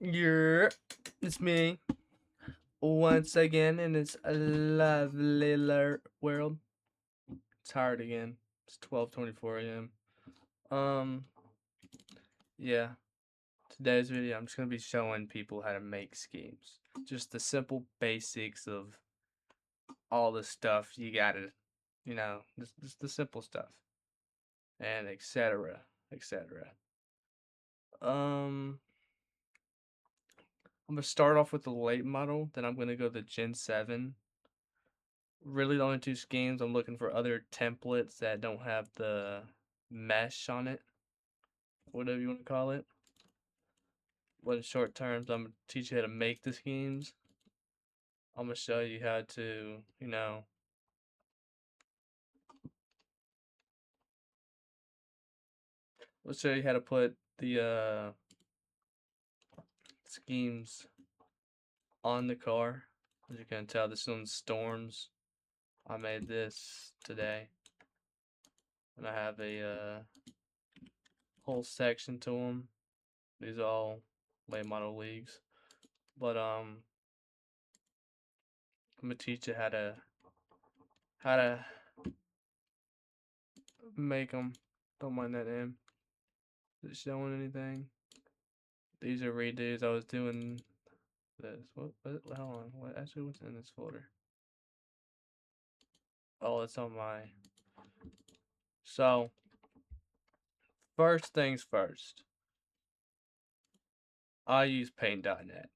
Yeah, it's me once again in this lovely world. It's hard again. It's 12:24 a.m. Um, yeah. Today's video, I'm just gonna be showing people how to make schemes. Just the simple basics of all the stuff you gotta, just the simple stuff, and etc. etc. Um, I'm gonna start off with the late model. Then I'm gonna go to Gen 7. Really the only two schemes. I'm looking for other templates that don't have the mesh on it, whatever you want to call it. But in short terms, I'm gonna teach you how to make the schemes. I'm gonna show you how to, let's show you how to put the schemes on the car. As you can tell, this one's Storms. I made this today, and I have a whole section to them. These are all late model leagues, but I'm gonna teach you how to make them. Don't mind that name. Is it showing anything? These are redos. I was doing this. What? Hold on. What's in this folder? Oh, it's on my. So, first things first. I use Paint.net.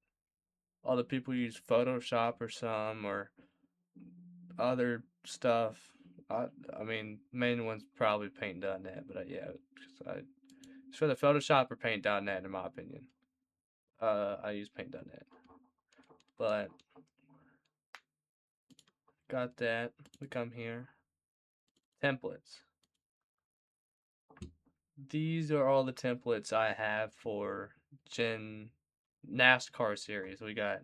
Other people use Photoshop or some or other stuff. I, I mean, main one's probably Paint.net, but yeah, it's for the Photoshop or Paint.net in my opinion. I use Paint.net, but got that. We come here. Templates. These are all the templates I have for Gen NASCAR series. We got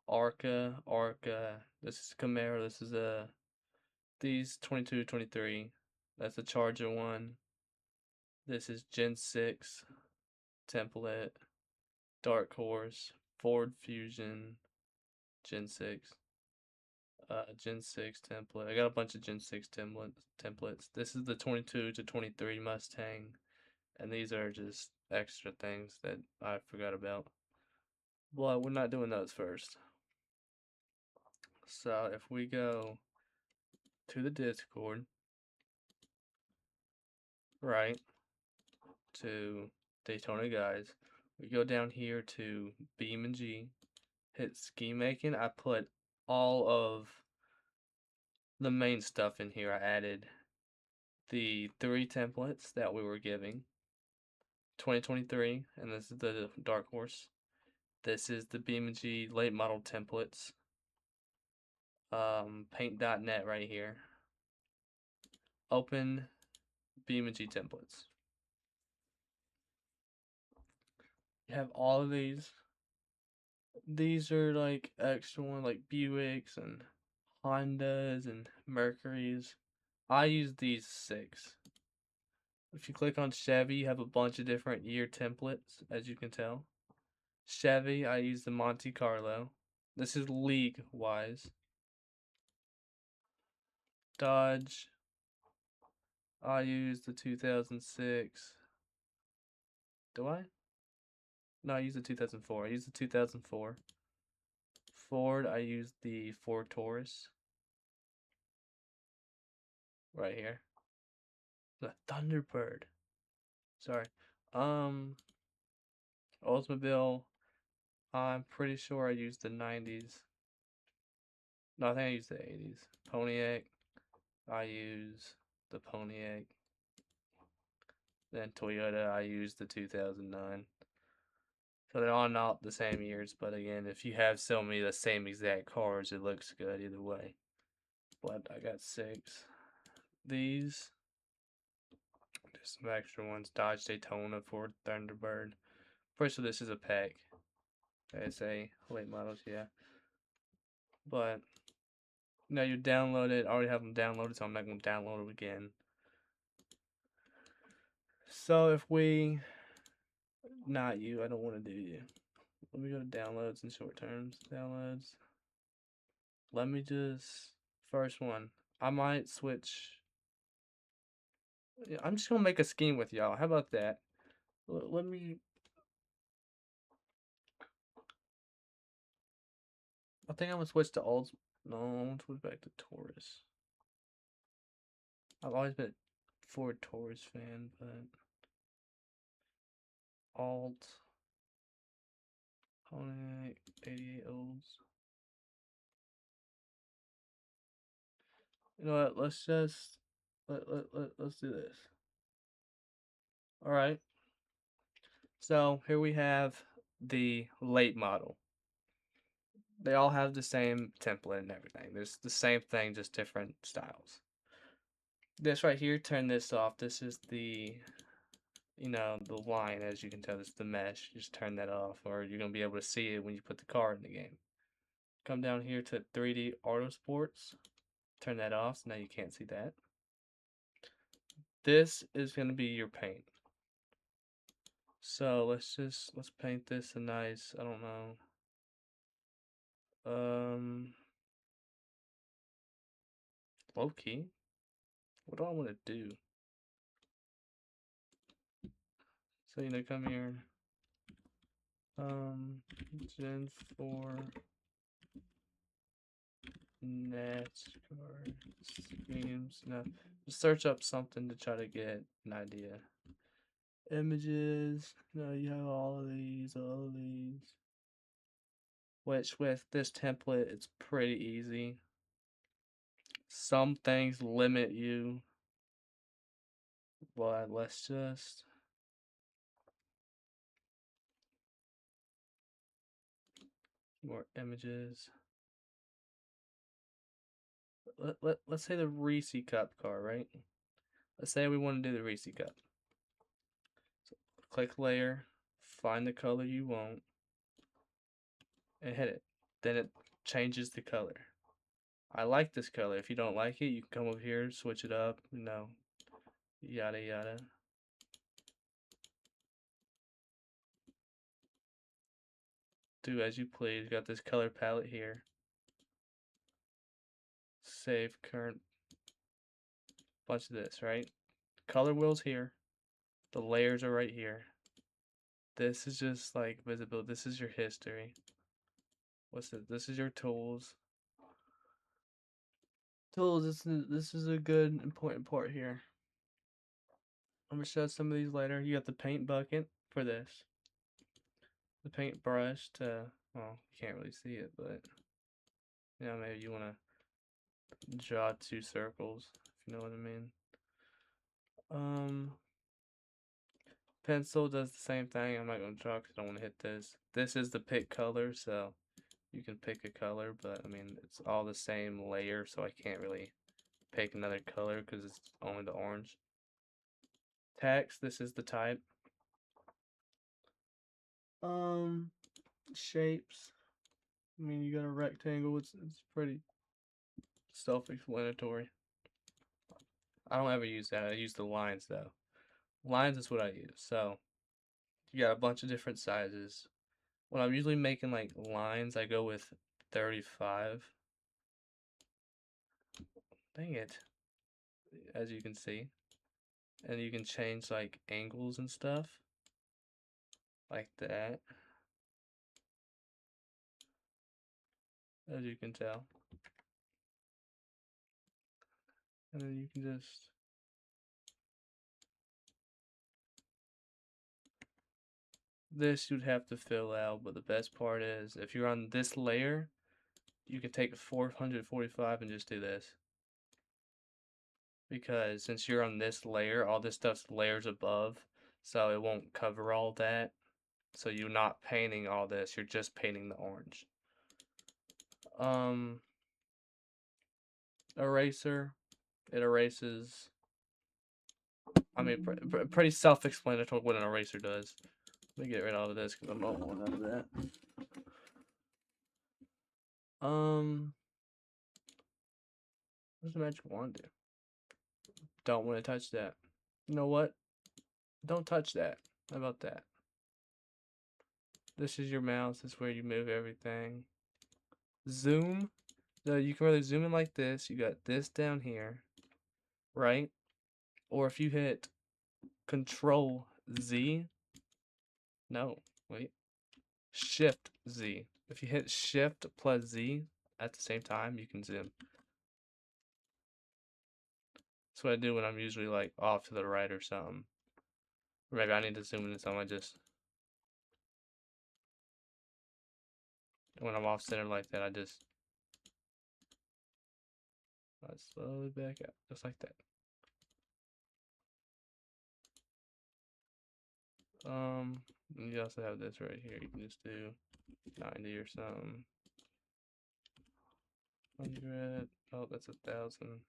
ARCA. This is Camaro. This is these 22, 23. That's the Charger one. This is Gen 6 template. Dark Horse. Ford Fusion. Gen 6. Gen 6 template. I got a bunch of Gen 6 templates. This is the 22 to 23 Mustang. And these are just extra things that I forgot about. Well, we're not doing those first. So if we go to the Discord, right, to Daytona Guys, we go down here to BeamNG, hit scheme making. I put all of the main stuff in here. I added the 3 templates that we were giving. 2023, and this is the Dark Horse. This is the BeamNG late model templates. Paint.net right here. Open BeamNG templates. You have all of these. These are like extra ones like Buicks and Hondas and Mercuries. I use these 6. If you click on Chevy, you have a bunch of different year templates, as you can tell. Chevy, I use the Monte Carlo. This is league wise. Dodge, I use the 2006. Do I? No, I use the 2004. I use the 2004. Ford, I use the Ford Taurus. Right here. The Thunderbird. Sorry. Um, Oldsmobile, I'm pretty sure I used the 90s. No, I think I used the 80s. Pontiac, I use the Pontiac. Then Toyota, I use the 2009. So they're all not the same years, but again, if you have so many of the same exact cars, it looks good either way. But I got 6. These, just some extra ones. Dodge Daytona, Ford Thunderbird. Pretty sure this is a pack. It's a late models, yeah. But now you download it. I already have them downloaded, so I'm not going to download them again. So if we, not you, I don't want to do you. let me go to downloads and short terms. Downloads. Let me just, first one. I might switch. I'm just gonna make a scheme with y'all. How about that? Let me. I think I'm gonna switch to Olds. No, I'm gonna switch back to Taurus. I've always been a Ford Taurus fan, but Alt 88 Olds. You know what? Let's just let's do this. All right. So here we have the late model. They all have the same template and everything. There's the same thing, just different styles. This right here, turn this off. This is the, the line, as you can tell, this is the mesh. Just turn that off, or you're going to be able to see it when you put the car in the game. Come down here to 3D Auto Sports. Turn that off, so now you can't see that. This is going to be your paint. So let's paint this a nice, I don't know. Low key. What do I want to do? So, come here. Gen 4 NASCAR schemes. No, just search up something to try to get an idea. Images. No, you have all of these, Which with this template, it's pretty easy. Some things limit you, but let's just. More images. Let's say the Reese Cup car, right? Let's say we want to do the Reese Cup. So click layer, find the color you want, and hit it. Then it changes the color. I like this color. If you don't like it, you can come over here, switch it up, yada yada. Do as you please. Got this color palette here. Save current. Bunch of this, right? Color wheel's here. The layers are right here. This is just like visibility. This is your history. What's this? This is your tools. Tools, this is a good important part here. I'm gonna show some of these later. You got the paint bucket for this. The paint brush to, well, you can't really see it, but maybe you wanna draw 2 circles, if you know what I mean. Pencil does the same thing. I'm not gonna draw because I don't want to hit this. This is the pick color, so you can pick a color, but I mean it's all the same layer, so I can't really pick another color because it's only the orange. Text, this is the type. Shapes. I mean, you got a rectangle. It's pretty self-explanatory. I don't ever use that. I use the lines though. Lines is what I use. So you got a bunch of different sizes. When I'm usually making like lines, I go with 35. Dang it. As you can see. And you can change like angles and stuff. Like that. As you can tell. And then you can just this you'd have to fill out, but the best part is if you're on this layer, you can take 445 and just do this. Because since you're on this layer, all this stuff's layers above, so it won't cover all that. So you're not painting all this, you're just painting the orange. Eraser, it erases. I mean, pretty self-explanatory what an eraser does. Let me get rid of this because I'm not want none of that. What does the magic wand do? Don't want to touch that. You know what? Don't touch that. How about that? This is your mouse. This is where you move everything. Zoom. So you can really zoom in like this. You got this down here, right? Or if you hit Control Z. No, wait. Shift Z. If you hit Shift plus Z at the same time, you can zoom. That's what I do when I'm usually like off to the right or something. Or maybe I need to zoom into something. When I'm off center like that, I slowly back out, just like that. You also have this right here. You can just do 90 or something. 100. Oh, that's 1,000.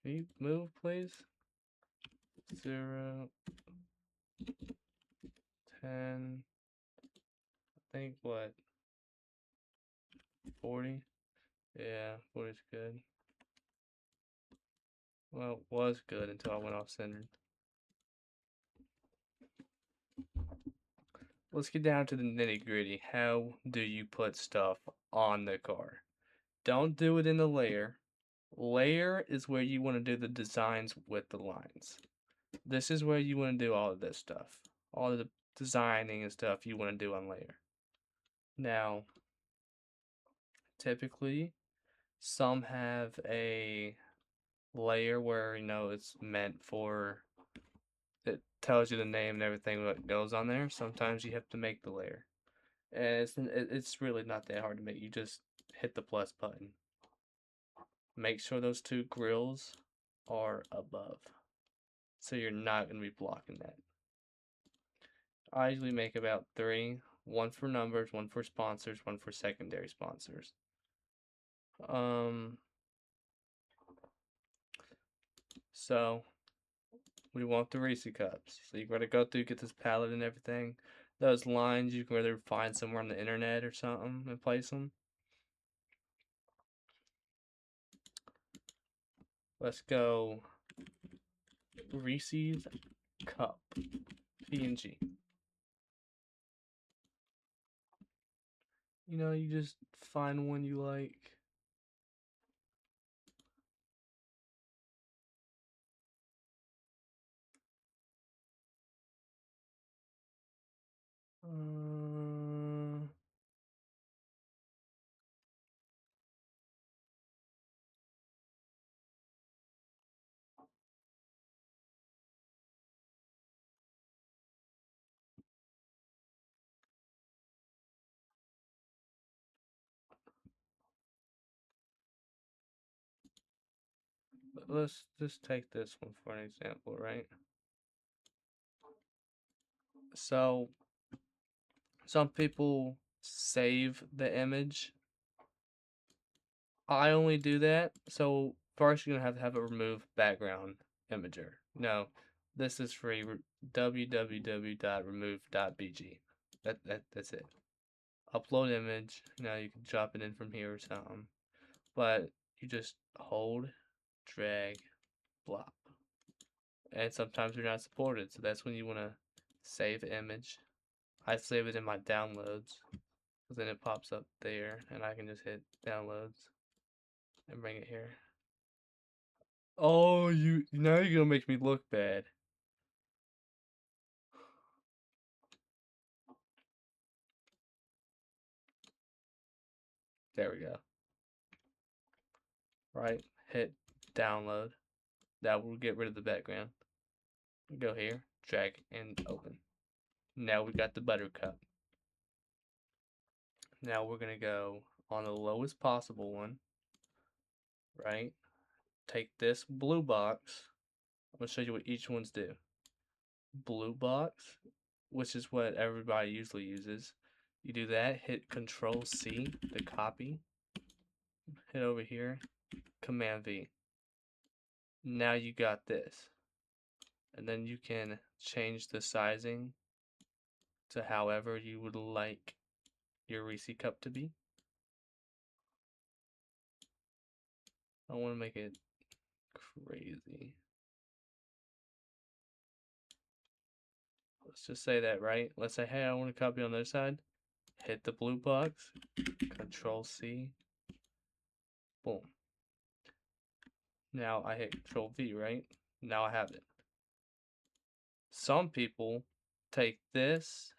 Can you move, please? 0, 10. I think what? 40? Yeah, 40 is good. Well, it was good until I went off centered. Let's get down to the nitty gritty. How do you put stuff on the car? Don't do it in the layer. Layer is where you want to do the designs with the lines. This is where you want to do all of this stuff. All of the designing and stuff you want to do on layer. Now, typically, some have a layer where, it's meant for, it tells you the name and everything that goes on there. Sometimes you have to make the layer. And it's really not that hard to make. You just hit the plus button. Make sure those two grills are above, so you're not going to be blocking that. I usually make about 3, one for numbers, one for sponsors, one for secondary sponsors. So we want the Reese cups. So you gotta go through, get this palette and everything. Those lines you can either find somewhere on the internet or something and place them. Let's go Reese's cup PNG. You just find one you like. Let's just take this one for an example, right? So some people save the image. I only do that. So first you're gonna have a remove background imager. No, this is free. www.remove.bg. That's it. Upload image. You can drop it in from here or something. But you just hold, drag, blop. And sometimes they're not supported, so that's when you want to save image. I save it in my downloads, because then it pops up there, and I can just hit downloads and bring it here. Oh, now you're gonna make me look bad. There we go. Right, hit download. That will get rid of the background. Go here, drag, and open. Now we got the buttercup. Now we're gonna go on the lowest possible one, right? Take this blue box. I'm gonna show you what each ones do. Blue box, which is what everybody usually uses. You do that, hit Control C to copy, hit over here, Command V. Now you got this. And then you can change the sizing to however you would like your Reese cup to be. I want to make it crazy. let's just say that, right? Let's say, hey, I want to copy on the other side. Hit the blue box, Control C, boom. Now I hit Control V, right? Now I have it. Some people take this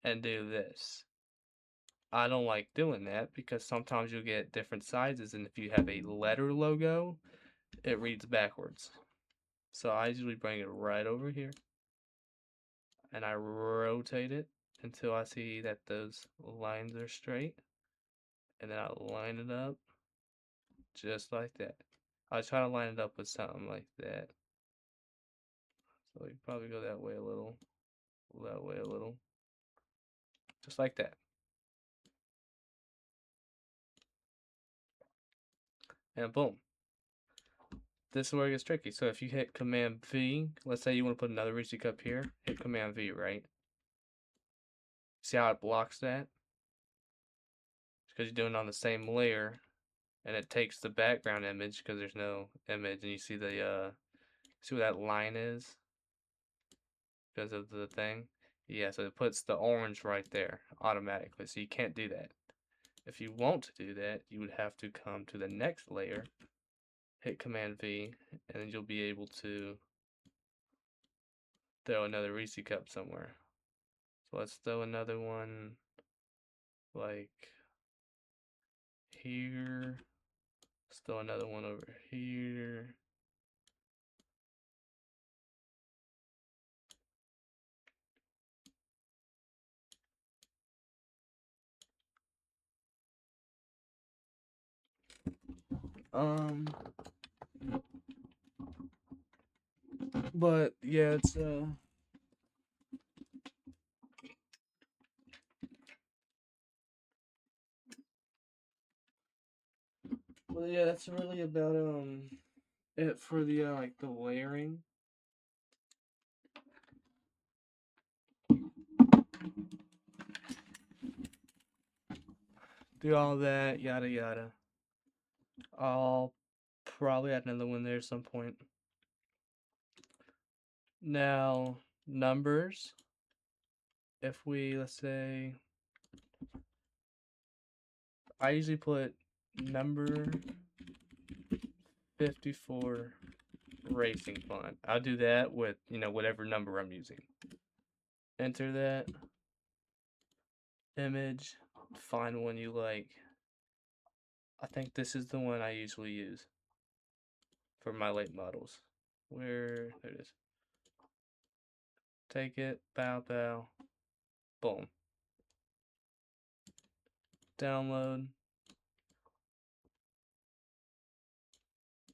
and do this. I don't like doing that because sometimes you'll get different sizes, and if you have a letter logo, it reads backwards. So I usually bring it right over here and I rotate it until I see that those lines are straight, and then I line it up just like that. I try to line it up with something like that. So you probably go that way a little, that way a little, just like that. And boom. This is where it gets tricky. So if you hit Command V, let's say you want to put another Reese cup here, hit Command V, right? See how it blocks that? It's because you're doing it on the same layer, and it takes the background image because there's no image, and you see the see where that line is because of the thing. Yeah, so it puts the orange right there automatically. So you can't do that. If you want to do that, you would have to come to the next layer, hit Command V, and then you'll be able to throw another Reese cup somewhere. So let's throw another one like here. Let's throw another one over here. But yeah, it's well, yeah, that's really about it for the like the layering. Do all that, yada yada. I'll probably add another one there at some point. Now, numbers. If we, let's say, I usually put number 54 racing font. I'll do that with, whatever number I'm using. Enter that. Image. Find one you like. I think this is the one I usually use for my late models. There it is. Take it, bow, bow, boom. Download.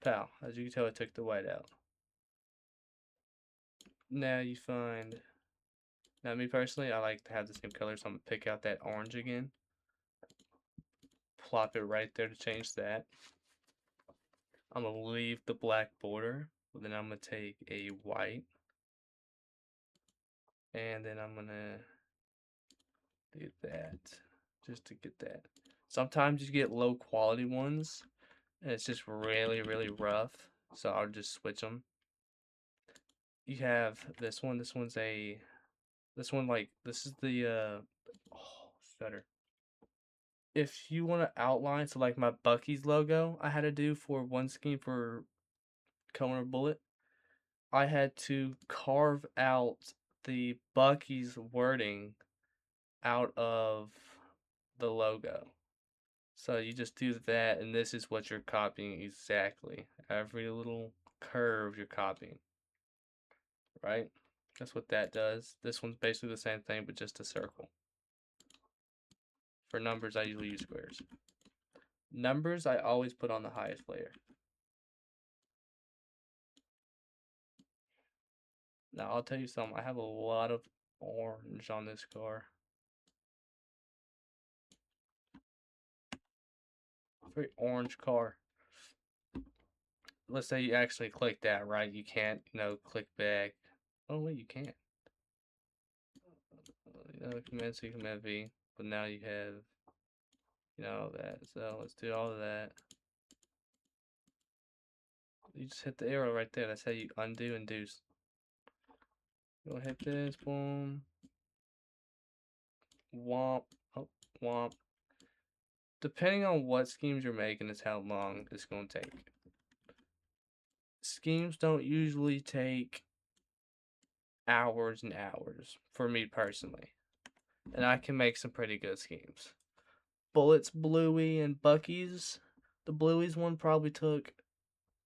Pow. As you can tell, it took the white out. Now you find. Now, me personally, I like to have the same color, so I'm going to pick out that orange again. Plop it right there to change that. I'm going to leave the black border. Then I'm going to take a white. And then I'm going to do that. Just to get that. Sometimes you get low quality ones. And it's just really, really rough. So I'll just switch them. You have this one. This one's a. This one, like, this is the. Oh, stutter. If you want to outline, so like my Buc-ee's logo I had to do for one scheme for Kona Bullet, I had to carve out the Buc-ee's wording out of the logo. So you just do that, and this is what you're copying exactly. Every little curve you're copying, right? That's what that does. This one's basically the same thing, but just a circle. For numbers, I usually use squares. Numbers, I always put on the highest layer. Now, I'll tell you something. I have a lot of orange on this car. Very orange car. Let's say you actually click that, right? You can't, click back. Oh, wait, you can't. Command C, Command V. But now you have, that. So let's do all of that. You just hit the arrow right there. That's how you undo and do. Go hit this, boom. Womp. Oh, womp. Depending on what schemes you're making is how long it's going to take. Schemes don't usually take hours and hours for me personally. And I can make some pretty good schemes. Bullets, Bluey, and Bucky's. The Bluey's one probably took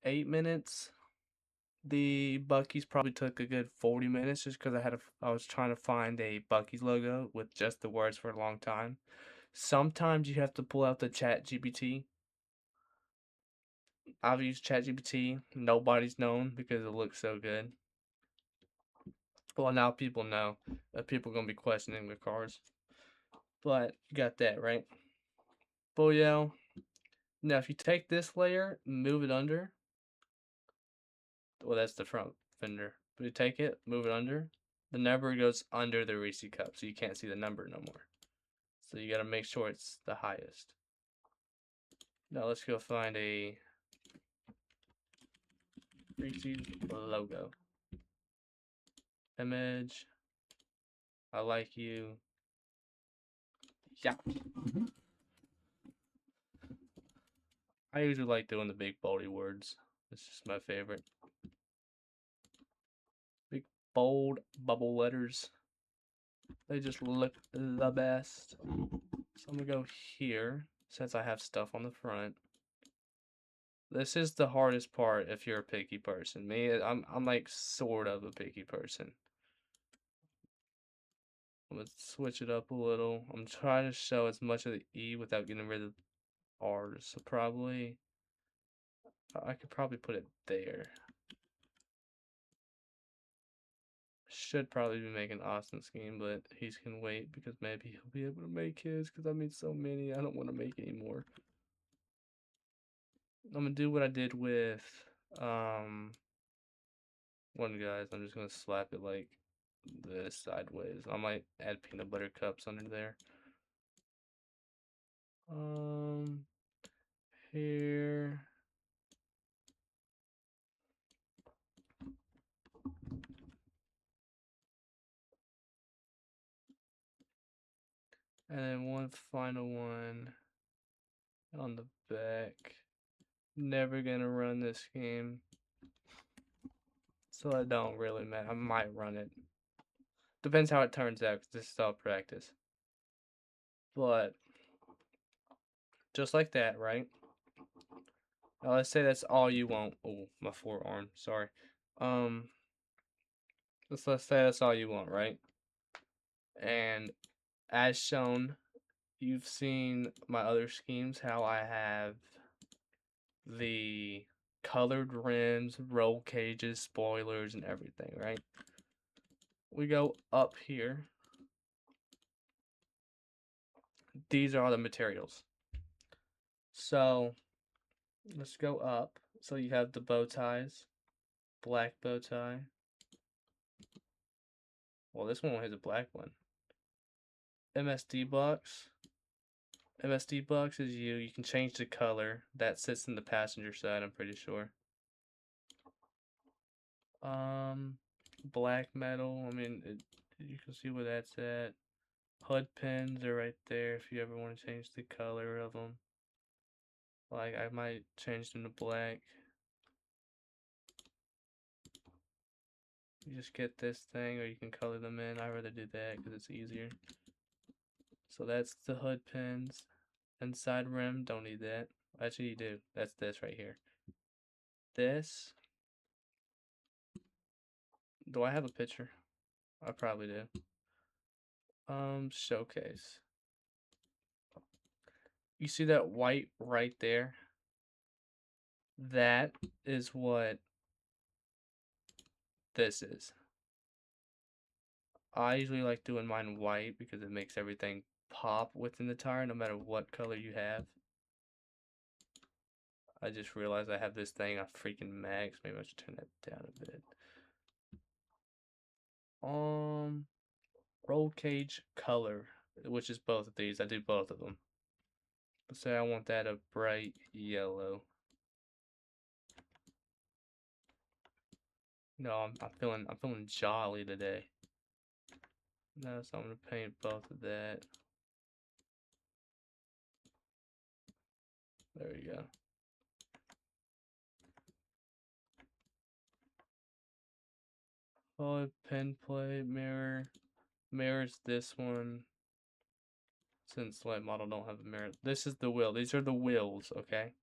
8 minutes. The Bucky's probably took a good 40 minutes just because I was trying to find a Bucky's logo with just the words for a long time. Sometimes you have to pull out the ChatGPT. I've used ChatGPT. Nobody's known because it looks so good. Well, now people know that people are going to be questioning their cars. But you got that, right? Booyah. Now, if you take this layer, move it under. Well, that's the front fender. But you take it, move it under. The number goes under the Reese cup, so you can't see the number no more. So you got to make sure it's the highest. Now let's go find a Reese's logo. Image. I like you. Yeah. I usually like doing the big boldy words. It's just my favorite. Big bold bubble letters. They just look the best. So I'm gonna go here since I have stuff on the front. This is the hardest part if you're a picky person. Me, I'm like sort of a picky person. I'm gonna switch it up a little. I'm trying to show as much of the E without getting rid of R's. So probably I could probably put it there. Should probably be making Austin's scheme, but he's can wait because maybe he'll be able to make his because I made so many. I don't want to make any more. I'm gonna do what I did with one guys. I'm just gonna slap it like this sideways. I might add peanut butter cups under there. Here. And then one final one on the back. Never gonna run this game. So I don't really matter. I might run it. Depends how it turns out because this is all practice. But just like that, right? Now let's say that's all you want. Oh, my forearm. Sorry. Let's say that's all you want, right? And as shown, you've seen my other schemes, how I have the colored rims, roll cages, spoilers, and everything, right? We go up here. These are all the materials. So let's go up. So you have the bow ties, black bow tie. Well, this one has a black one. MSD box. MSD box is you. You can change the color. That sits in the passenger side, I'm pretty sure. Black metal. I mean, you can see where that's at. Hood pins are right there if you ever want to change the color of them. Like, I might change them to black. You just get this thing, or you can color them in. I'd rather do that because it's easier. So that's the hood pins. Inside rim, don't need that. Actually, you do. That's this right here. This. Do I have a picture? I probably do. Showcase. You see that white right there? That is what this is. I usually like doing mine white because it makes everything pop within the tire no matter what color you have. I just realized I have this thing on freaking max. Maybe I should turn that down a bit. Roll cage color, which is both of these. I do both of them. Let's say I want that a bright yellow. No, I'm feeling jolly today. Now, so I'm going to paint both of that. There we go. Oh, pen plate, mirror. Mirror's this one. Since light model don't have a mirror. This is the wheel. These are the wheels, okay?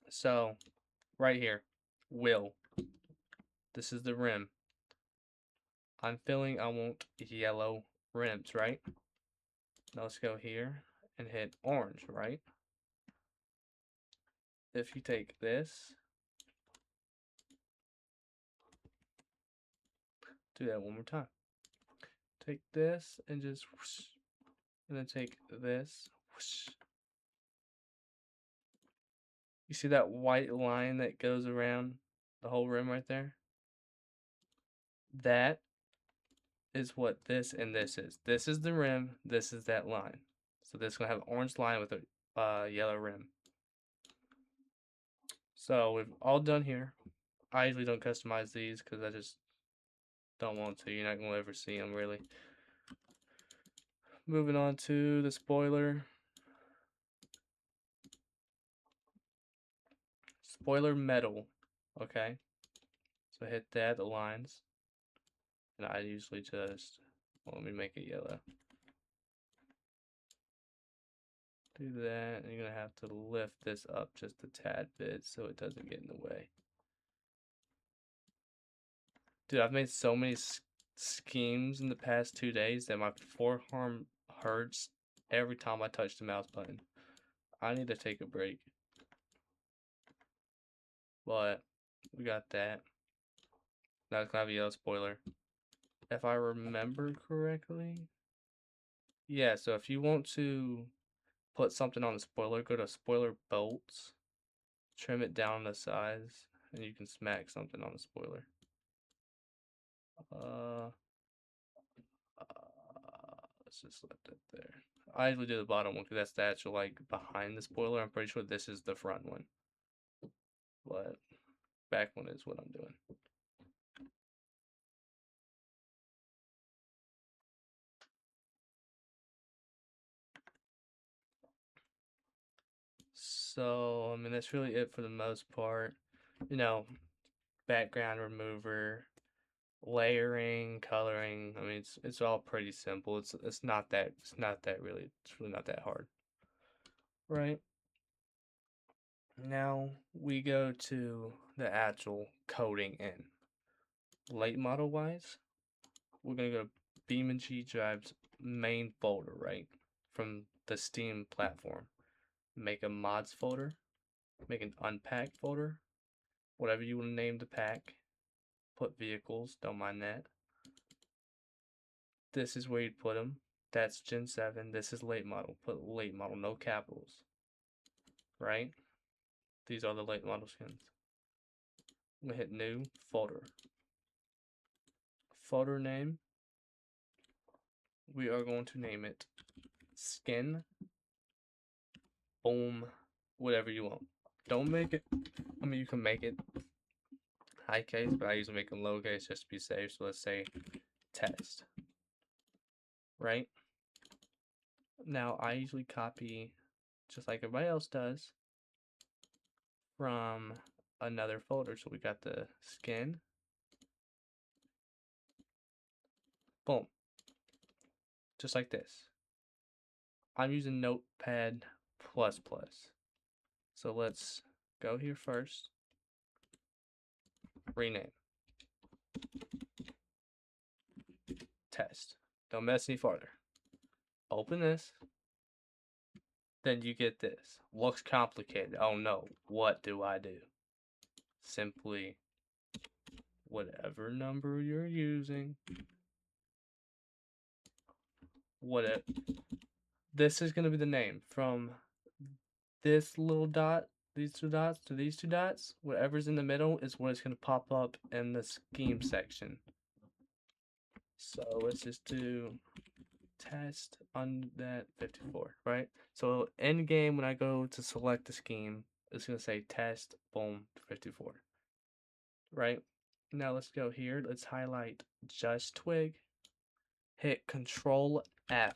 So, right here. Wheel. This is the rim. I'm feeling I want yellow rims, right? Now let's go here and hit orange, right? If you take this, do that one more time. Take this and just whoosh, and then take this. Whoosh. You see that white line that goes around the whole rim right there? That is what this and this is. This is the rim, this is that line. So this is going to have an orange line with a yellow rim. So we've all done here. I usually don't customize these because I just don't want to. You're not going to ever see them really. Moving on to the spoiler. Spoiler metal. Okay. So hit that, the lines. And I usually just, well, let me make it yellow. Do that, and you're going to have to lift this up just a tad bit so it doesn't get in the way. Dude, I've made so many schemes in the past 2 days that my forearm hurts every time I touch the mouse button. I need to take a break. But we got that. Now it's gonna have a yellow spoiler. If I remember correctly. Yeah, so if you want to put something on the spoiler, go to spoiler bolts, trim it down to size, and you can smack something on the spoiler. Let's just let that there. I usually do the bottom one because that's the actual like behind the spoiler. I'm pretty sure this is the front one, but back one is what I'm doing. So I mean that's really it for the most part. You know, background remover, layering, coloring. I mean it's all pretty simple. It's not that really not that hard. Right. Now we go to the actual coding in. Late model wise, we're gonna go to BeamNG Drive's main folder, right? From the Steam platform. Make a mods folder, make an unpack folder, whatever you want to name the pack. Put vehicles, don't mind that. This is where you'd put them. That's Gen 7. This is late model. Put late model, no capitals. Right? These are the late model skins. I'm gonna hit new folder. Folder name. We are going to name it skin. Boom. Whatever you want. Don't make it. I mean, you can make it high case, but I usually make them lowercase just to be safe. So let's say test. Right? Now, I usually copy, just like everybody else does, from another folder. So we got the skin. Boom. Just like this. I'm using Notepad++. So let's go here first. Rename. Test. Don't mess any farther. Open this. Then you get this. Looks complicated. Oh no. What do I do? Simply whatever number you're using. Whatever. This is going to be the name from this little dot, these two dots to these two dots. Whatever's in the middle is what is going to pop up in the scheme section. So let's just do test on that 54, right? So in game, when I go to select the scheme, it's going to say test, boom, 54, right? Now let's go here. Let's highlight just twig. hit Control F,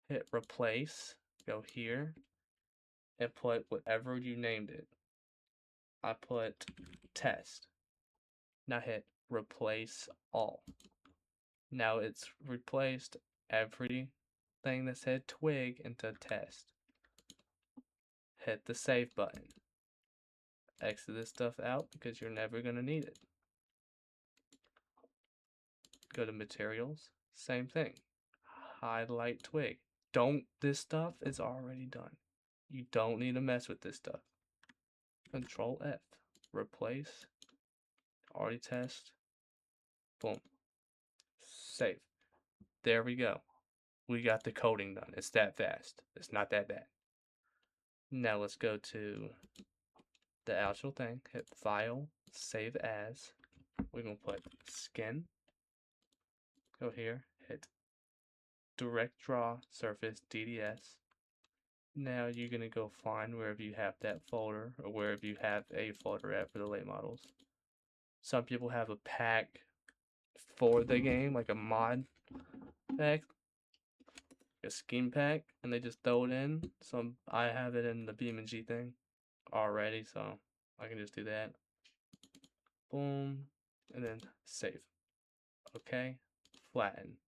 hit replace, go here, and put whatever you named it. I put test. Now hit replace all. Now it's replaced everything that said twig into test. Hit the save button. Exit this stuff out because you're never going to need it. Go to materials, same thing. Highlight twig. This stuff is already done. You don't need to mess with this stuff. Control F, replace, already test, boom, save. There we go. We got the coding done. It's that fast. It's not that bad. Now let's go to the actual thing. Hit File, Save As. We're going to put Skin. Go here. Hit Direct Draw Surface DDS. Now you're going to go find wherever you have that folder or wherever you have a folder at for the late models. Some people have a pack for the game, like a mod pack, a scheme pack, and they just throw it in. So I have it in the BeamNG thing already, so I can just do that. Boom, and then save. Okay, flatten.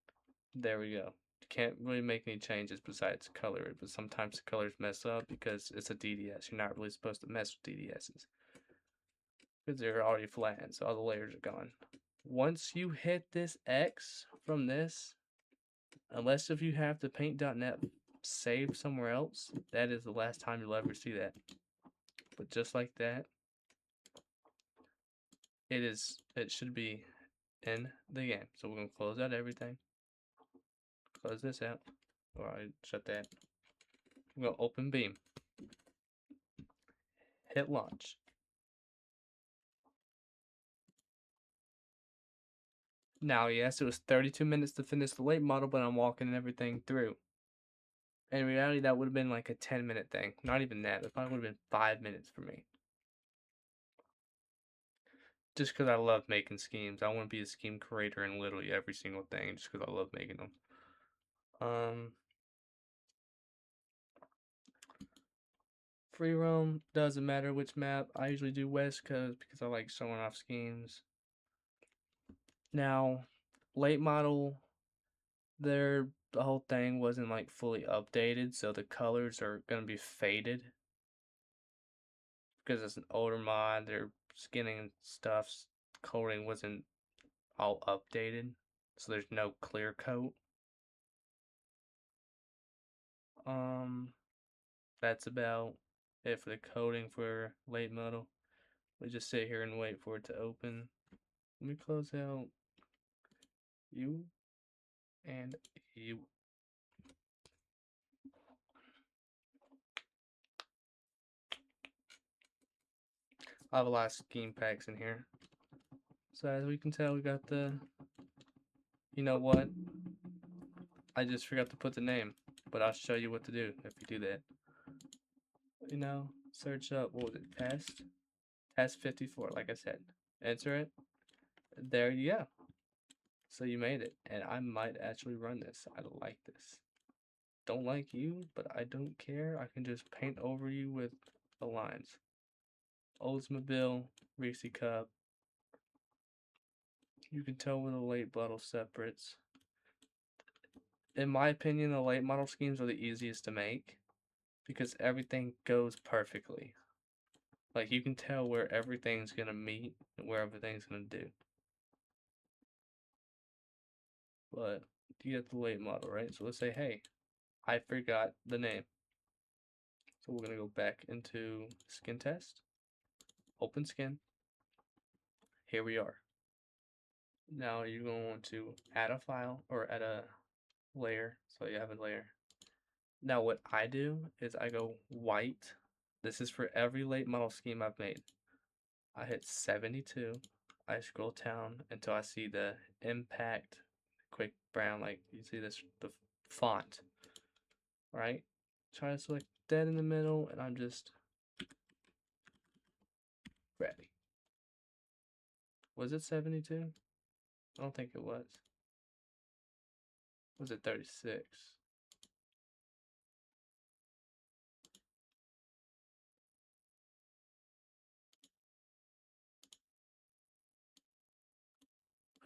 There we go. You can't really make any changes besides color it, but sometimes the colors mess up because it's a DDS. You're not really supposed to mess with DDSs because they're already flattened, so all the layers are gone. Once you hit this X from this, unless if you have the paint.net saved somewhere else, that is the last time you'll ever see that. But just like that, it should be in the game. So we're gonna close out everything. Close this out. Or I shut that. We're gonna open Beam. Hit launch. Now, yes, it was 32 minutes to finish the late model, but I'm walking everything through. In reality, that would have been like a 10-minute thing. Not even that. It probably would have been 5 minutes for me. Just because I love making schemes. I want to be a scheme creator in literally every single thing just because I love making them. Free roam, doesn't matter which map. I usually do West Coast because I like showing off schemes. Now, late model, the whole thing wasn't like fully updated, so the colors are gonna be faded because it's an older mod. Their skinning and stuff, coding wasn't all updated, so there's no clear coat. That's about it for the coding for late model. We just sit here and wait for it to open. Let me close out you and you. I have a lot of scheme packs in here. So as we can tell, we got the, you know what? I just forgot to put the name, but I'll show you what to do if you do that. You know, search up, what was it, test 54, like I said. Enter it. There you go. So you made it, and I might actually run this. I like this. Don't like you, but I don't care. I can just paint over you with the lines. Oldsmobile, Reese Cup. You can tell where the late model separates. In my opinion, the late model schemes are the easiest to make because everything goes perfectly. Like you can tell where everything's gonna meet and where everything's gonna do. But you get the late model, right? So let's say, hey, I forgot the name. So we're gonna go back into skin test, open skin. Here we are. Now you're going to want to add a file or add a layer. So you have a layer. Now what I do is I go white. This is for every late model scheme I've made. I hit 72. I scroll down until I see the impact quick brown, like you see this, the font, right? Try to select that in the middle, and I'm just ready. Was it 72? I don't think it was. Was it 36?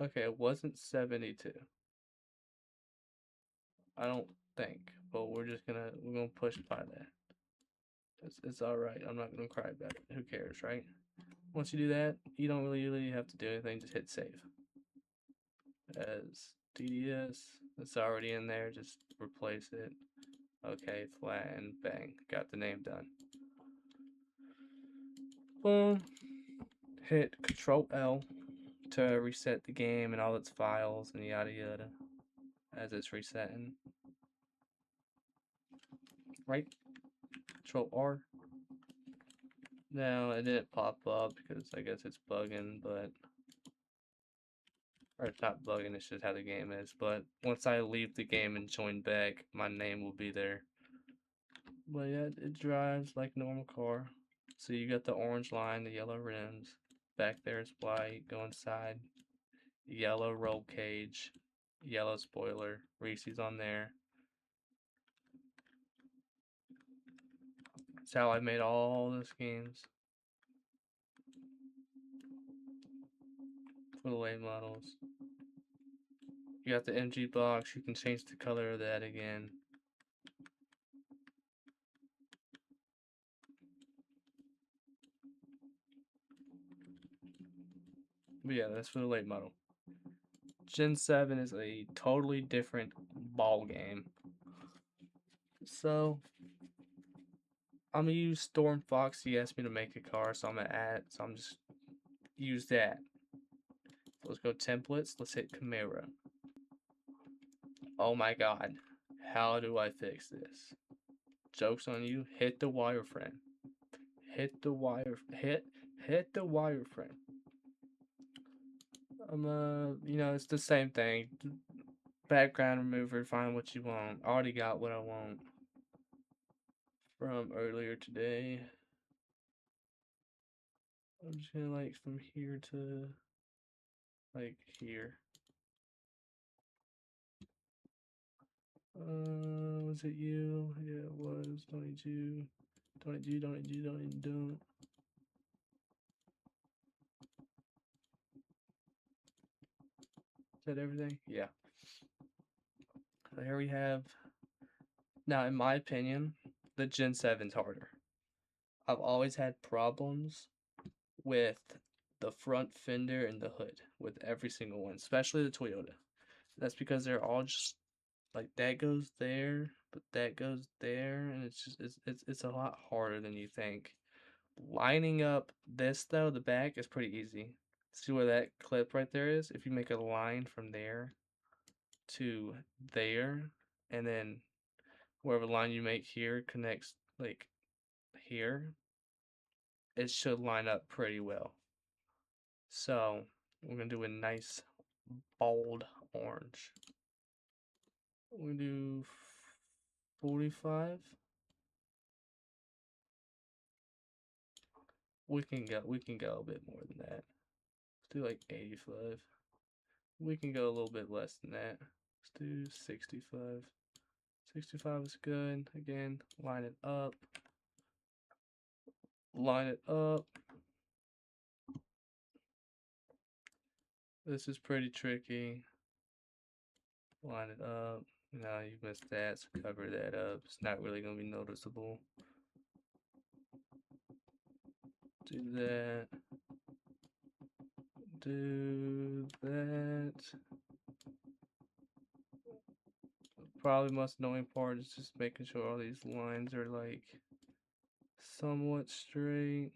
Okay, it wasn't 72. I don't think, but we're gonna push by that. It's all right. I'm not gonna cry about it. Who cares, right? Once you do that, you don't really have to do anything. Just hit save. As DDS, it's already in there. Just replace it. Okay, flat and bang, got the name done. Boom. Hit Control L to reset the game and all its files and yada yada as it's resetting. Right? Control R. Now it didn't pop up because I guess it's bugging, but or it's not bugging, it's just how the game is. But once I leave the game and join back, my name will be there. But yeah, it drives like a normal car. So you got the orange line, the yellow rims. Back there is white. Go inside. Yellow roll cage. Yellow spoiler. Reese's on there. That's how I made all the schemes for the late models. You got the MG box. You can change the color of that again. But yeah, that's for the late model. Gen 7 is a totally different ball game. So I'm gonna use Storm Fox. He asked me to make a car, so I'm gonna add. So I'm just use that. So let's go templates. Let's hit Chimera. Oh my god, how do I fix this? Joke's on you. Hit the wireframe. Hit the wire. Hit the wireframe. It's the same thing. Background remover. Find what you want. I already got what I want from earlier today. I'm just gonna like from here to like here. Was it you? Yeah, it was. Don't need you. Don't need you. Don't need you. Don't need don't. Is that everything? Yeah. So here we have. Now, in my opinion, the Gen 7's harder. I've always had problems with the front fender and the hood with every single one, especially the Toyota. That's because they're all just like that goes there, but that goes there, and it's a lot harder than you think. Lining up this though, the back is pretty easy. See where that clip right there is? If you make a line from there to there, and then wherever line you make here connects like here, it should line up pretty well. So we're gonna do a nice bold orange. We're gonna do 45. We can go a bit more than that. Let's do like 85. We can go a little bit less than that. Let's do 65. 65 is good. Again, line it up. Line it up. This is pretty tricky. Line it up. No, you missed that, so cover that up. It's not really going to be noticeable. Do that. Do that. Probably most annoying part is just making sure all these lines are like somewhat straight.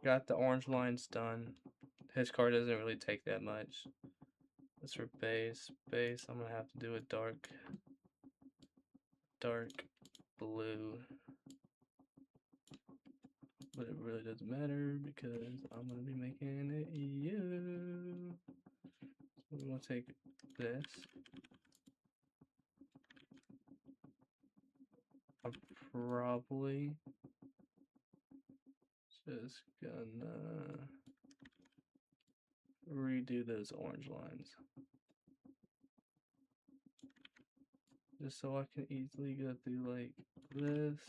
Got the orange lines done. His car doesn't really take that much. That's for base. Base, I'm gonna have to do a dark blue. But it really doesn't matter because I'm gonna be making it you. So we're gonna take this. I'm probably just gonna redo those orange lines. just so I can easily go through like this.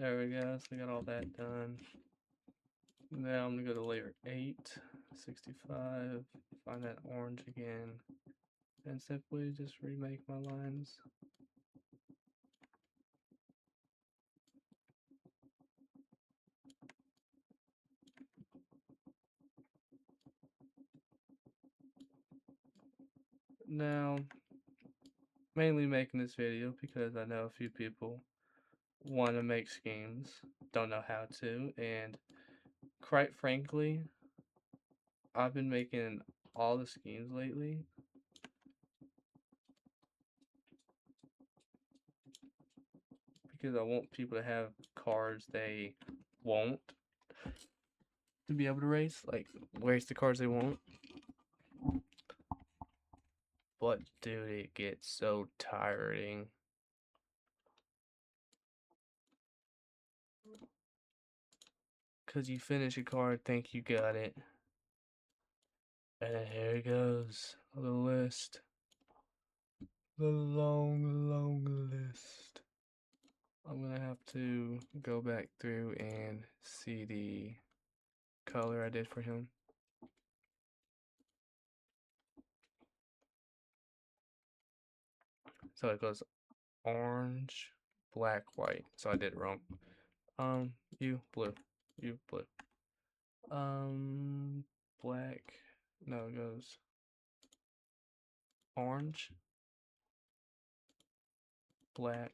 There we go, so I got all that done. Now I'm gonna go to layer 8, 65, find that orange again, and simply just remake my lines. Now, mainly making this video because I know a few people want to make schemes, don't know how to, and quite frankly, I've been making all the schemes lately. Because I want people to have cards they won't to be able to race, like race the cards they want. But dude, it gets so tiring. Cause you finish a card, think you got it. And here it goes. The list. The long list. I'm gonna have to go back through and see the color I did for him. So it goes orange, black, white. So I did it wrong. You blue. You blue. Black. No, it goes orange, black,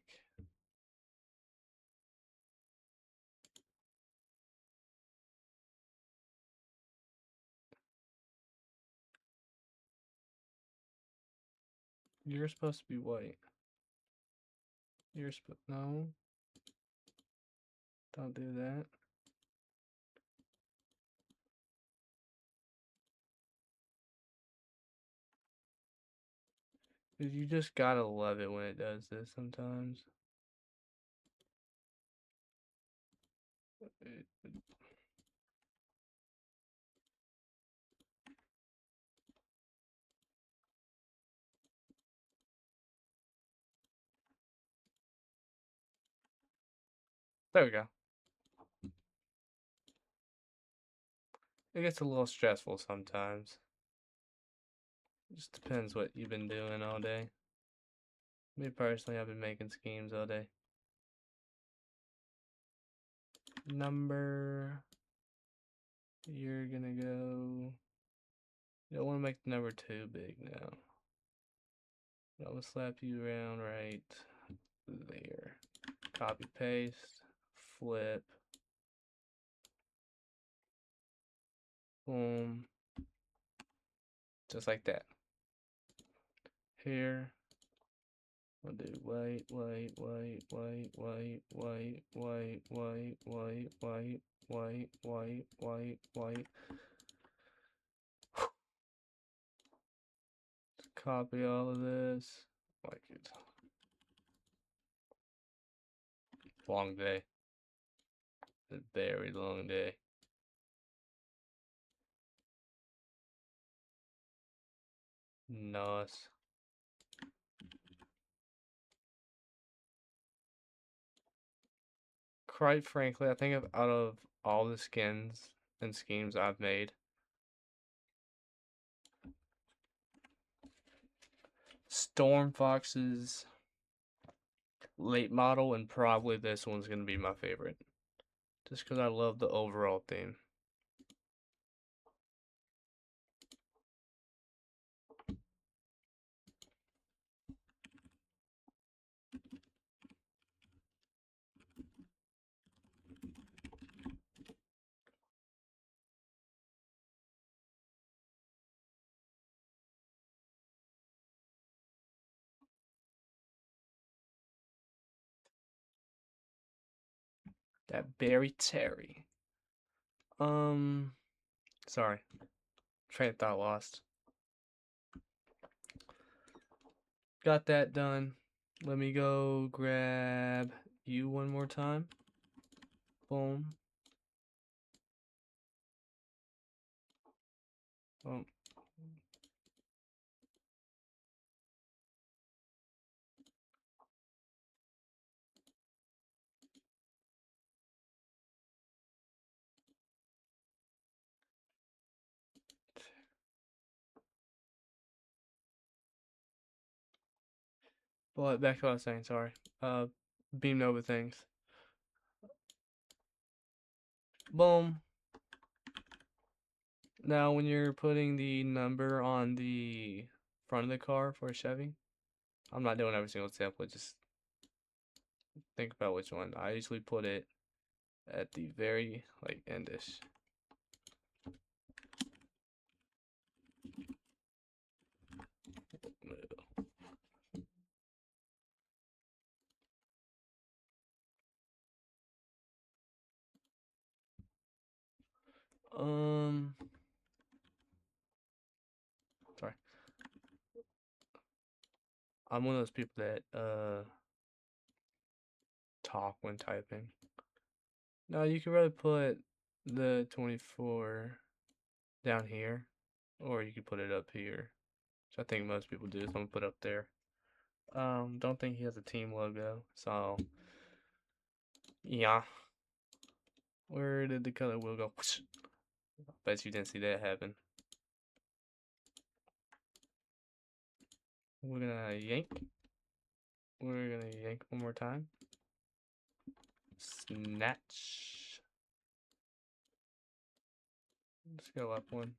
you're supposed to be white. You're supposed, no, don't do that. You just gotta love it when it does this sometimes. There we go. It gets a little stressful sometimes. It just depends what you've been doing all day. Me personally, I've been making schemes all day. Number. You're gonna go. You don't want to make the number too big now. I'm gonna slap you around right there. Copy, paste, flip. Boom. Just like that. Here. I'll do white, white, white, white, white, white, white, white, white, white, white, white, white, white. Copy all of this. Like it. Long day. A very long day. Nice. Quite frankly, I think out of all the skins and schemes I've made, Stormfox's late model and probably this one's gonna be my favorite. Just because I love the overall theme. That Barry Terry. Sorry. Train of thought lost. Got that done. Let me go grab you one more time. Boom. Oh. But back to what I was saying, sorry. Beam Nova things. Boom. Now when you're putting the number on the front of the car for a Chevy, I'm not doing every single template, just think about which one. I usually put it at the very endish. Sorry. I'm one of those people that talk when typing. No, you can really put the 24 down here, or you could put it up here, which I think most people do. So I'm gonna put up there. Don't think he has a team logo, so yeah. Where did the color wheel go? Bet you didn't see that happen. We're gonna yank. We're gonna yank one more time. Snatch. Let's go up one.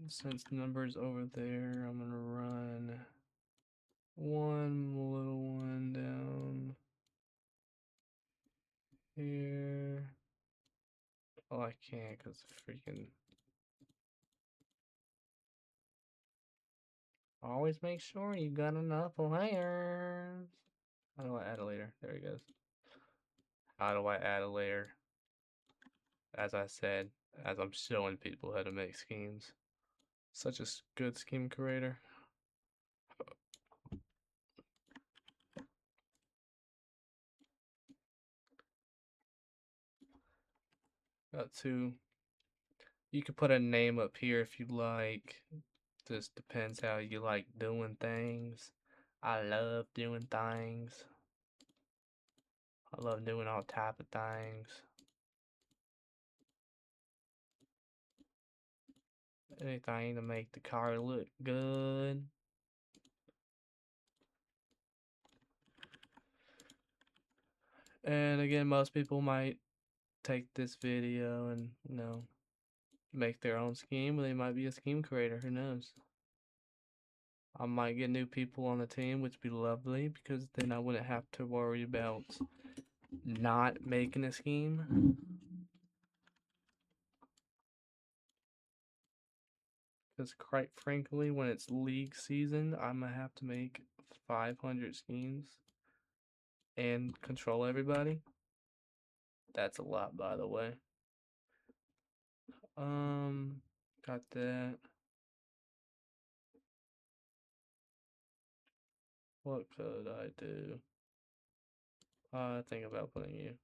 Since the number's over there, I'm gonna run one little one down here. Oh, I can't because freaking. Always make sure you got enough layers. How do I add a layer? There he goes. How do I add a layer? As I said, as I'm showing people how to make schemes. Such a good scheme creator. Got two. You could put a name up here if you like. Just depends how you like doing things. I love doing things. I love doing all type of things. Anything to make the car look good. And again, most people might take this video and, make their own scheme, or they might be a scheme creator. Who knows? I might get new people on the team, which would be lovely, because then I wouldn't have to worry about not making a scheme. Because quite frankly, when it's league season, I'm gonna have to make 500 schemes and control everybody. That's a lot, by the way. Got that. What could I do? Think about putting you.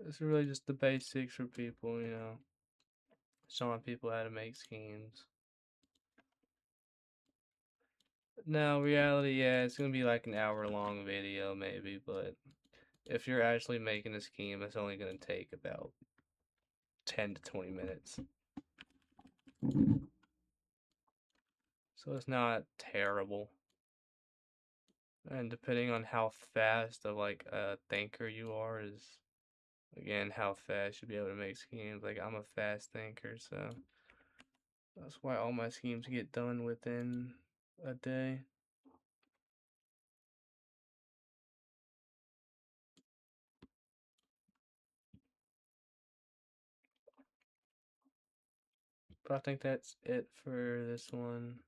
It's really just the basics for people, showing people how to make schemes. Now, reality, yeah, it's gonna be like an hour-long video maybe, but if you're actually making a scheme, it's only gonna take about 10 to 20 minutes. So it's not terrible. And depending on how fast of like a thinker you are is again how fast you'll be able to make schemes. Like I'm a fast thinker, so that's why all my schemes get done within a day. But I think that's it for this one.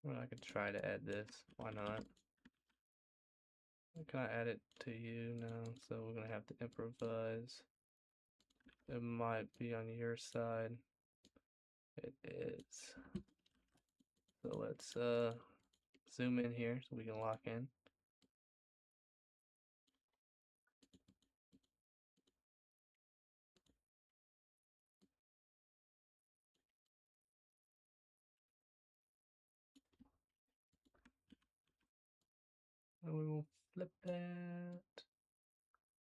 Well, I could try to add this. Why not? Can I add it to you now? So we're gonna have to improvise. It might be on your side. It is. So let's zoom in here so we can lock in. And we will flip that.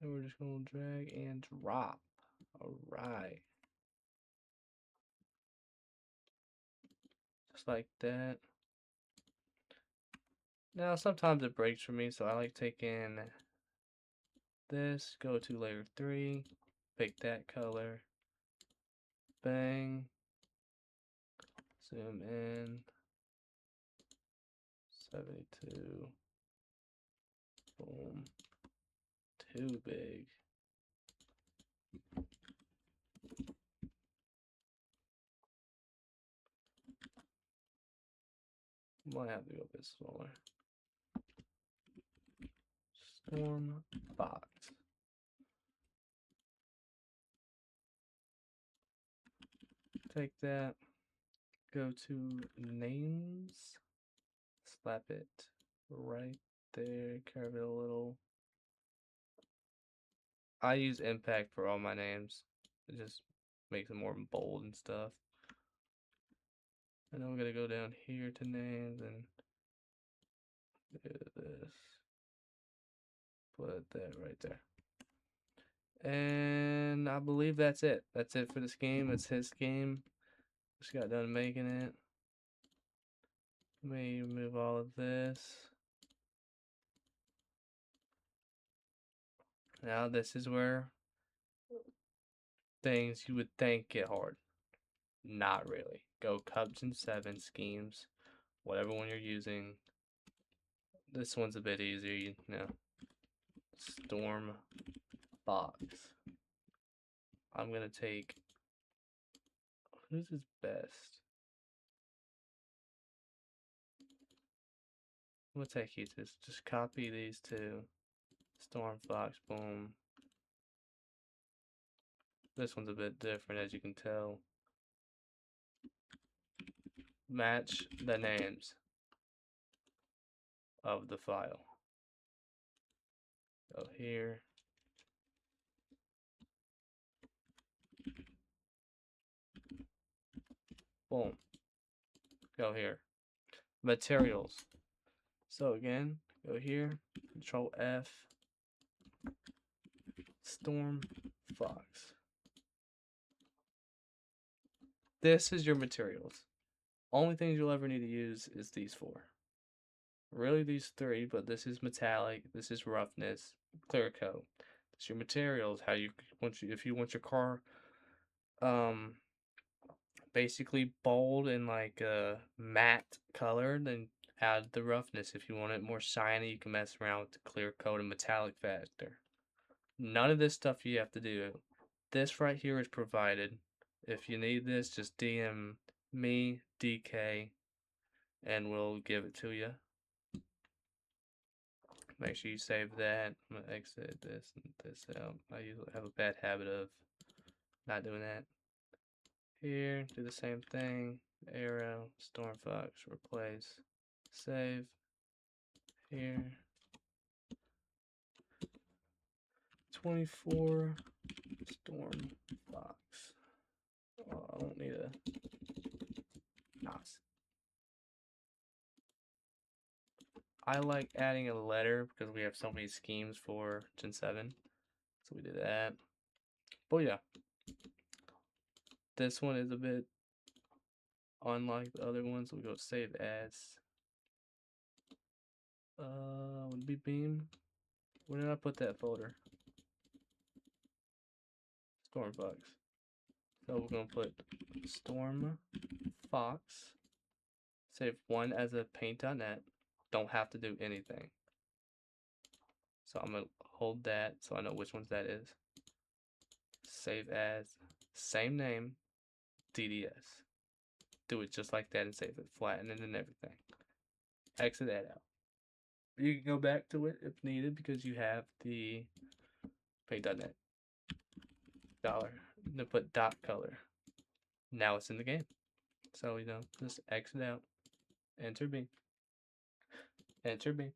And we're just gonna drag and drop. Alright. Just like that. Now sometimes it breaks for me, so I like taking this, go to layer 3, pick that color, bang, zoom in, 72, boom, too big. Might have to go a bit smaller. Storm box. Take that, go to names, slap it right there, curve it a little. I use impact for all my names. It just makes it more bold and stuff. And then we're gonna go down here to names and do this. Put that right there. And I believe that's it. That's it for this game. It's his game. Just got done making it. Let me remove all of this. Now this is where things you would think get hard. Not really. Go Cubs and 7 schemes. Whatever one you're using. This one's a bit easier, Storm box. I'm gonna take whose is best? I'm gonna take you to just copy these two. Storm Fox, boom. This one's a bit different as you can tell. Match the names of the file. Go here. Boom. Go here. Materials. So again, go here, Control F, Storm Fox. This is your materials. Only things you'll ever need to use is these 4. Really these 3, but this is metallic, this is roughness, clear coat. It's your materials, if you want your car basically bold and like a matte color, then add the roughness. If you want it more shiny, you can mess around with the clear coat and metallic factor. None of this stuff you have to do. This right here is provided. If you need this, just DM me, DK, and we'll give it to you. Make sure you save that. I'm gonna exit this and this out. I usually have a bad habit of not doing that. Here, do the same thing. Arrow, Stormfox, replace, save. Here. 2024 Storm Fox. Oh, I don't need a NOS. I like adding a letter because we have so many schemes for Gen 7. So we did that. But yeah. This one is a bit unlike the other ones. So we go save as. Would be Beam. Where did I put that folder? Storm Fox. So we're gonna put Storm Fox. Save one as a paint.net. Don't have to do anything. So I'm gonna hold that so I know which ones that is. Save as, same name, DDS. Do it just like that and save it, flatten it and everything. Exit that out. You can go back to it if needed because you have the paint.net dollar. Then put dot color. Now it's in the game. So just exit out. Enter B. Enter B.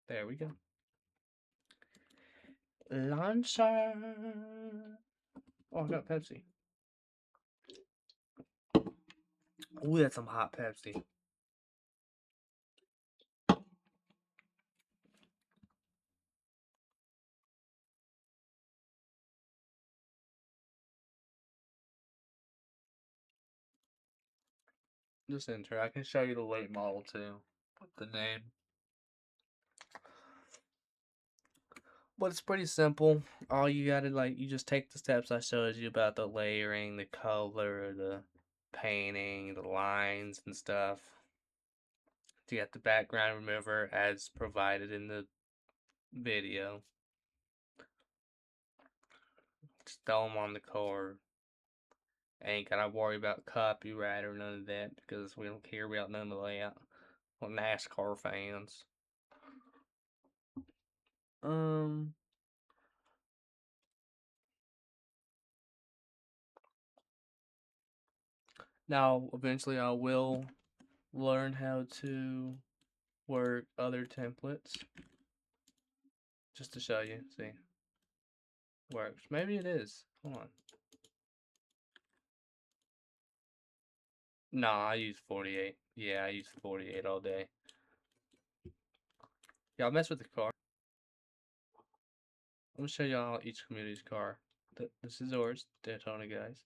There we go. Launcher. Oh, I got Pepsi. Ooh, that's some hot Pepsi. Just enter. I can show you the late model too. With the name. But it's pretty simple. All you gotta you just take the steps I showed you about the layering, the color, the painting, the lines and stuff. To get the background remover as provided in the video. Just throw them on the card. Ain't gotta worry about copyright or none of that because we don't care about none of that. Well, NASCAR fans. Now eventually I will learn how to work other templates just to show you. See, works. Maybe it is. Hold on. Nah, I use 48. Yeah, I use 48 all day. Y'all mess with the car. I'm gonna show y'all each community's car. This is ours, Daytona guys.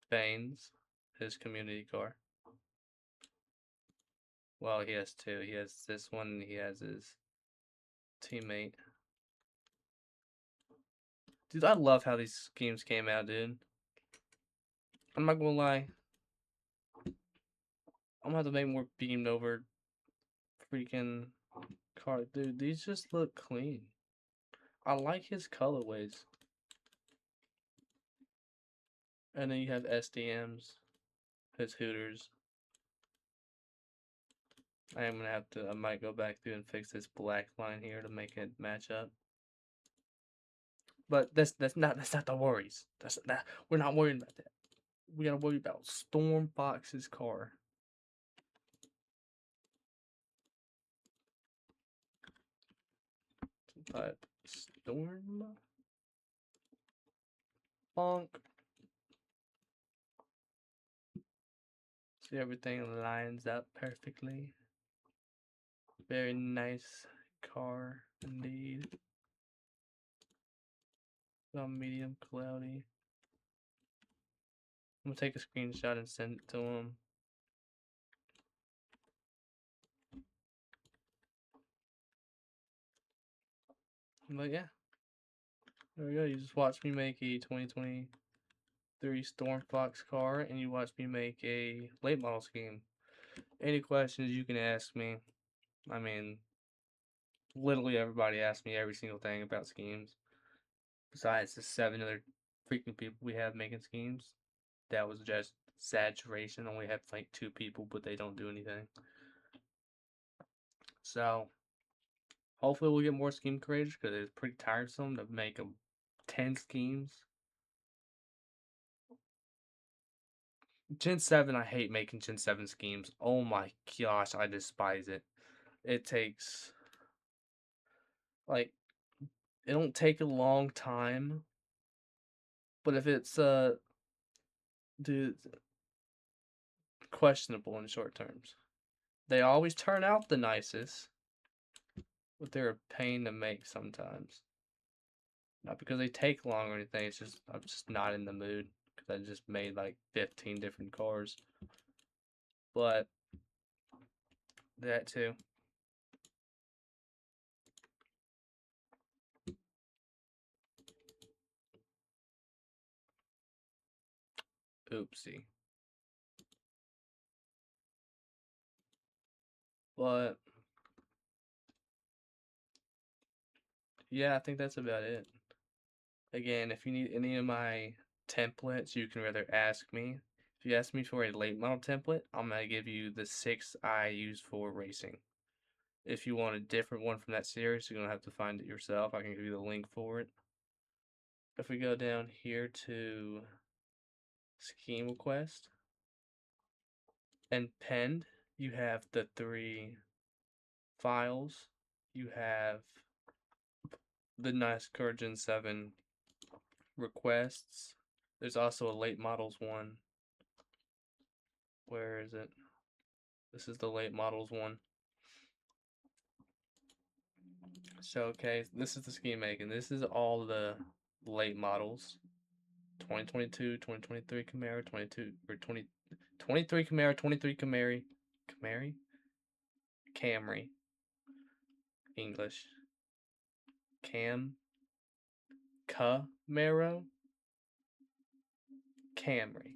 Baines, his community car. Well, he has two. He has this one and he has his teammate. Dude, I love how these schemes came out, dude. I'm not gonna lie. I'm gonna have to make more beamed over freaking car. Dude, these just look clean. I like his colorways. And then you have SDMs, his Hooters. I might go back through and fix this black line here to make it match up. But that's not the worries. We're not worried about that. We gotta worry about Storm Fox's car. Type Storm Funk. See, everything lines up perfectly. Very nice car indeed. Some medium cloudy. I'm gonna take a screenshot and send it to him. But yeah, there we go. You just watched me make a 2023 Storm Fox car, and you watched me make a late model scheme. Any questions you can ask me. I mean, literally everybody asks me every single thing about schemes. Besides the 7 other freaking people we have making schemes, that was just saturation. Only have like 2 people, but they don't do anything. So hopefully we'll get more scheme creators because it's pretty tiresome to make 10 schemes. Gen 7, I hate making Gen 7 schemes. Oh my gosh, I despise it. It takes like it don't take a long time. But if it's dude, questionable in short terms. They always turn out the nicest, but they're a pain to make sometimes. Not because they take long or anything, it's just I'm just not in the mood because I just made like 15 different cars. But that too. Oopsie. But yeah, I think that's about it. Again, if you need any of my templates, you can rather ask me. If you ask me for a late model template, I'm gonna give you the 6 I use for racing. If you want a different one from that series, you're gonna have to find it yourself. I can give you the link for it. If we go down here to scheme request and penned, you have the 3 files. You have the NASCAR Gen 7 requests. There's also a late models one. Where is it? This is the late models one. So, okay, this is the scheme making. This is all the late models. 2022, 2023 Camaro, 22 or 23 Camaro, 23 Camry, English, Camaro, Camry.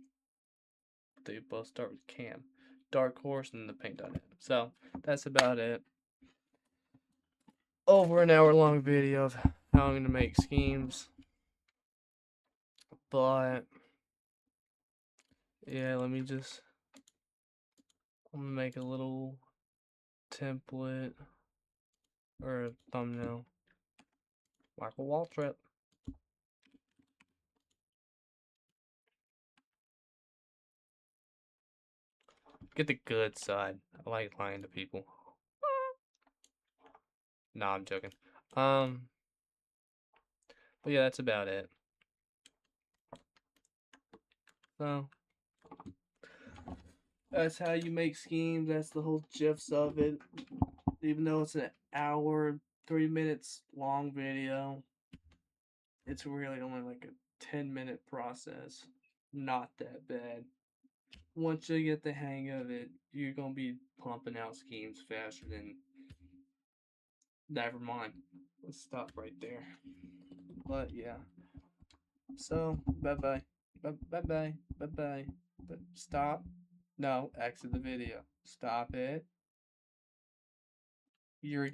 They both start with Cam. Dark Horse and the paint on it. So that's about it. Over an hour long video of how I'm gonna make schemes. But yeah, I'm gonna make a little template or a thumbnail. Michael Waltrip. Get the good side. I like lying to people. Nah, I'm joking. But yeah, that's about it. So that's how you make schemes. That's the whole gist of it. Even though it's an hour, 3 minutes long video, it's really only like a 10-minute process. Not that bad. Once you get the hang of it, you're gonna be pumping out schemes faster than. Never mind. Let's stop right there. But yeah. So bye bye. Bye bye. Bye bye. Stop. No, exit the video. Stop it. You're